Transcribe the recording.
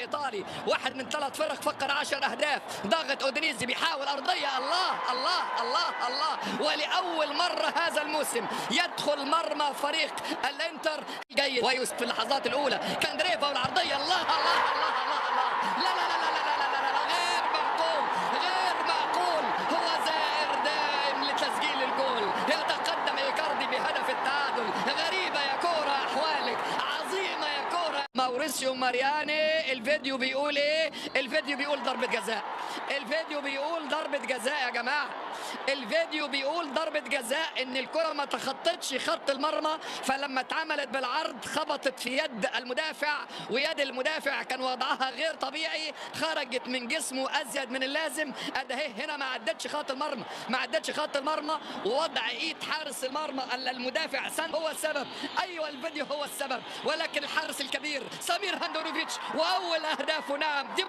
ايطالي، واحد من 3 فرق فقر 10 اهداف، ضاغط اودينيزي بيحاول ارضيه، الله الله الله الله، ولاول مره هذا الموسم يدخل مرمى فريق الانتر جيد ويوسف في اللحظات الاولى، كاندريفا والعرضيه، الله الله الله الله الله، لا لا لا لا لا لا لا، غير معقول غير معقول، هو زائر دائم لتسجيل الجول، يتقدم ايكاردي بهدف التعادل، غريبه يا كوره احوالك، عظيمه يا كوره. ماوريسيو مارياني الفيديو بيقول ايه؟ الفيديو بيقول ضربه جزاء، الفيديو بيقول ضربه جزاء يا جماعه، الفيديو بيقول ضربه جزاء، ان الكره ما تخطتش خط المرمى، فلما اتعملت بالعرض خبطت في يد المدافع، ويد المدافع كان وضعها غير طبيعي، خرجت من جسمه ازيد من اللازم، ادهي هنا ما عدتش خط المرمى، ما عدتش خط المرمى، ووضع ايد حارس المرمى المدافع هو السبب، ايوه الفيديو هو السبب، ولكن الحارس الكبير سمير هاندونوفيتش واول اهدافه نعم دي